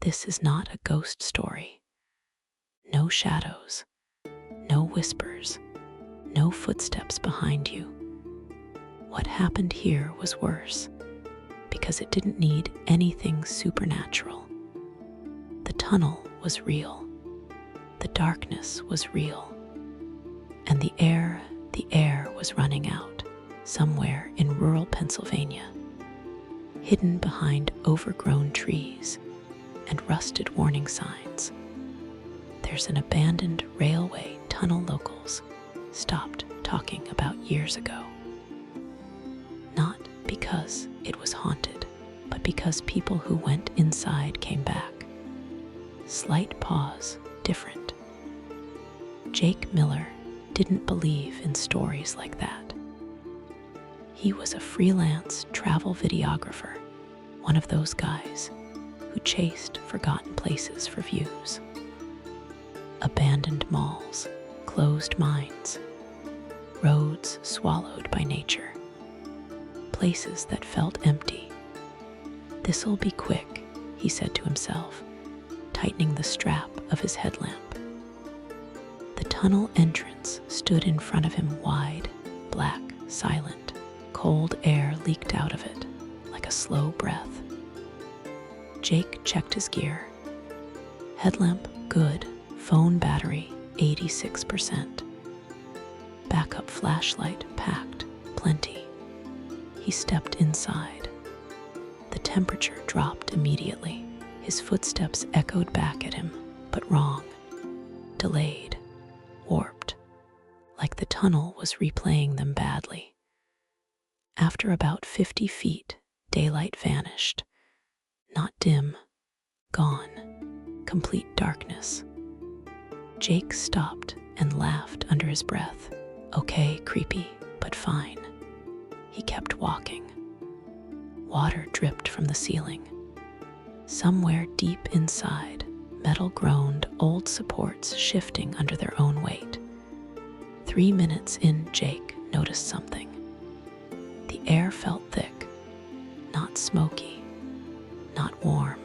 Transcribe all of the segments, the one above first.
This is not a ghost story. No shadows, no whispers, no footsteps behind you. What happened here was worse, because it didn't need anything supernatural. The tunnel was real. The darkness was real. And the air was running out somewhere in rural Pennsylvania, hidden behind overgrown trees and rusted warning signs. There's an abandoned railway tunnel locals stopped talking about years ago. Not because it was haunted, but because people who went inside came back. Slight pause, different. Jake Miller didn't believe in stories like that. He was a freelance travel videographer, one of those guys who chased forgotten places for views. Abandoned malls, closed mines, roads swallowed by nature, places that felt empty. "This'll be quick," he said to himself, tightening the strap of his headlamp. The tunnel entrance stood in front of him, wide, black, silent. Cold air leaked out of it, like a slow breath. Jake checked his gear. Headlamp good, phone battery 86%. Backup flashlight packed, plenty. He stepped inside. The temperature dropped immediately. His footsteps echoed back at him, but wrong, delayed, warped, like the tunnel was replaying them badly. After about 50 feet, daylight vanished. Not dim, gone, complete darkness. Jake stopped and laughed under his breath. Okay, creepy, but fine. He kept walking. Water dripped from the ceiling. Somewhere deep inside, metal groaned, old supports shifting under their own weight. 3 minutes in, Jake noticed something. The air felt thick, not smoky, not warm,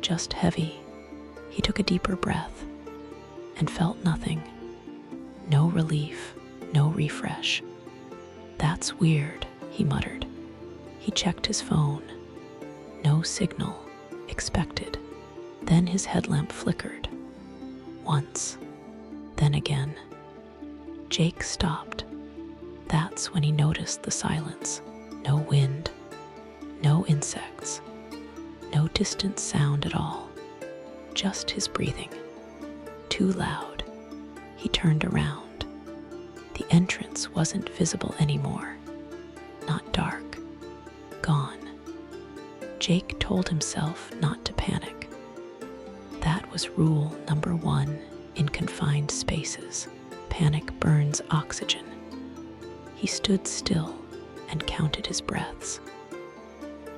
just heavy. He took a deeper breath and felt nothing. No relief, no refresh. "That's weird," he muttered. He checked his phone. No signal, expected. Then his headlamp flickered. Once, then again. Jake stopped. That's when he noticed the silence. No wind, no insects, no distant sound at all. Just his breathing. Too loud. He turned around. The entrance wasn't visible anymore. Not dark. Gone. Jake told himself not to panic. That was rule number 1 in confined spaces. Panic burns oxygen. He stood still and counted his breaths.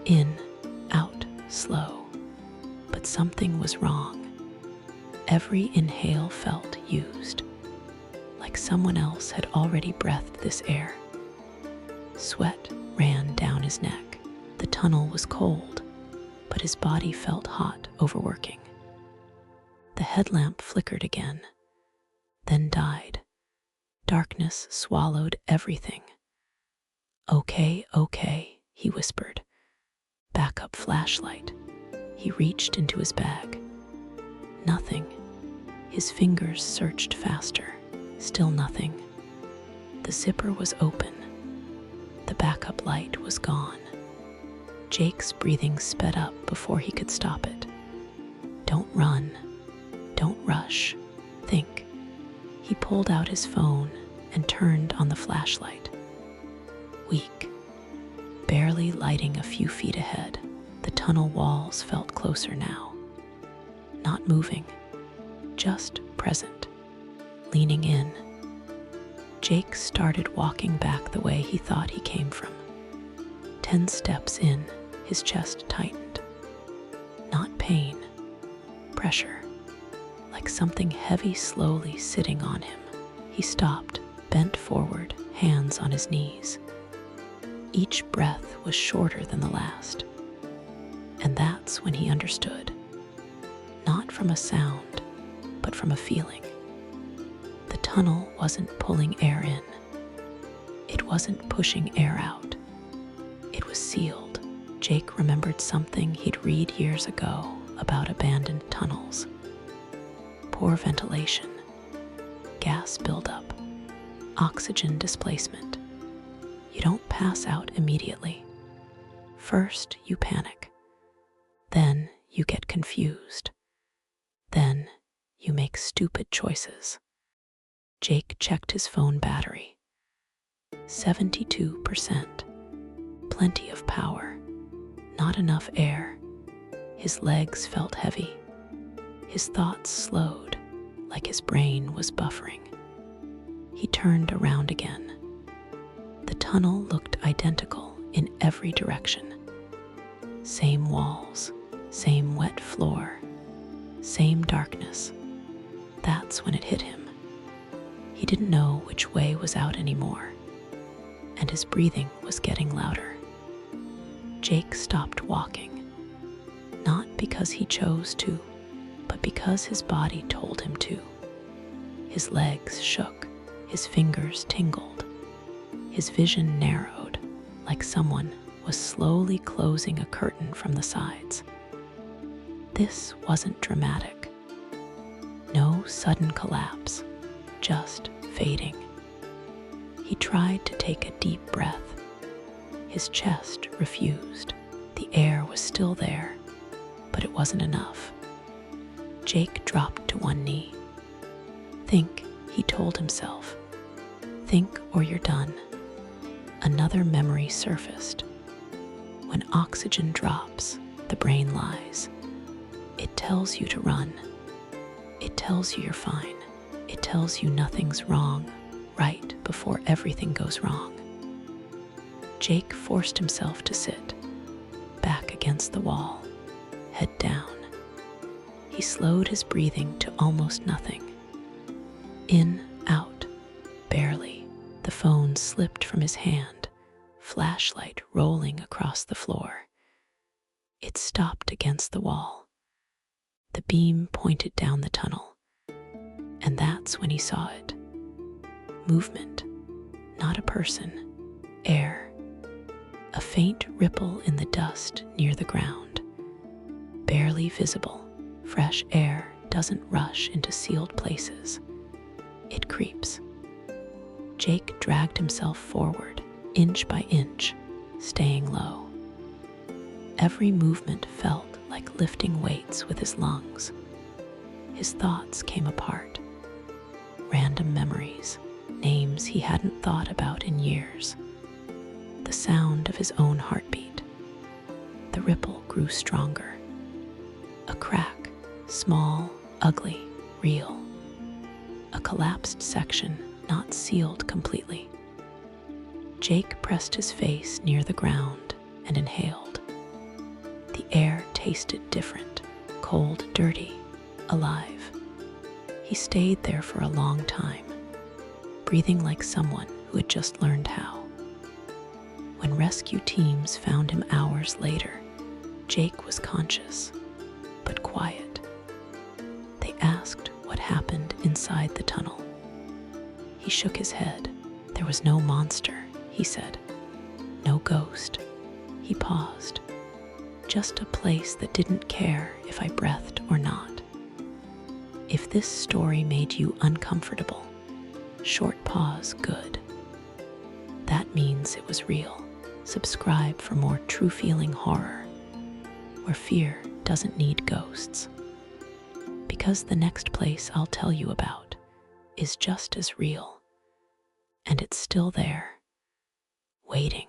In, out, slow. But something was wrong. Every inhale felt used, like someone else had already breathed this air. Sweat ran down his neck. The tunnel was cold, but his body felt hot, overworking. The headlamp flickered again, then died. Darkness swallowed everything. Okay, he whispered. Backup flashlight. He reached into his bag. Nothing. His fingers searched faster. Still nothing. The zipper was open. The backup light was gone. Jake's breathing sped up before he could stop it. Don't run. Don't rush. Think. He pulled out his phone and turned on the flashlight. Weak, barely lighting a few feet ahead. The tunnel walls felt closer now. Not moving, just present, leaning in. Jake started walking back the way he thought he came from. 10 steps in, his chest tightened. Not pain, pressure, like something heavy slowly sitting on him. He stopped, bent forward, hands on his knees. Each breath was shorter than the last. And that's when he understood. not from a sound, but from a feeling. The tunnel wasn't pulling air in. It wasn't pushing air out. It was sealed. Jake remembered something he'd read years ago about abandoned tunnels. Poor ventilation, gas buildup, oxygen displacement. You don't pass out immediately. First, you panic. Then you get confused. Then you make stupid choices. Jake checked his phone battery. 72%. Plenty of power. Not enough air. His legs felt heavy. His thoughts slowed, like his brain was buffering. He turned around again. The tunnel looked identical in every direction. Same walls, same wet floor, same darkness. That's when it hit him. He didn't know which way was out anymore, and his breathing was getting louder. Jake stopped walking, not because he chose to, but because his body told him to. His legs shook, his fingers tingled, his vision narrowed, like someone was slowly closing a curtain from the sides. This wasn't dramatic. No sudden collapse, just fading. He tried to take a deep breath. His chest refused. The air was still there, but it wasn't enough. Jake dropped to one knee. Think, he told himself. Think or you're done. Another memory surfaced. When oxygen drops, the brain lies. It tells you to run. It tells you you're fine. It tells you nothing's wrong, right before everything goes wrong. Jake forced himself to sit, back against the wall, head down. He slowed his breathing to almost nothing. In, out, barely. The phone slipped from his hand, flashlight rolling across the floor. It stopped against the wall. The beam pointed down the tunnel, and that's when he saw it. Movement, not a person, air. A faint ripple in the dust near the ground. Barely visible, fresh air doesn't rush into sealed places. It creeps. Jake dragged himself forward, inch by inch, staying low. Every movement felt like lifting weights with his lungs. His thoughts came apart. Random memories, names he hadn't thought about in years. The sound of his own heartbeat. The ripple grew stronger. A crack, small, ugly, real. A collapsed section, not sealed completely. Jake pressed his face near the ground and inhaled. The air tasted different, cold, dirty, alive. He stayed there for a long time, breathing like someone who had just learned how. When rescue teams found him hours later, Jake was conscious, but quiet. They asked what happened inside the tunnel. He shook his head. There was no monster, he said. No ghost. He paused. Just a place that didn't care if I breathed or not. If this story made you uncomfortable, short pause, good. That means it was real. Subscribe for more true-feeling horror, where fear doesn't need ghosts. Because the next place I'll tell you about is just as real, and it's still there, waiting.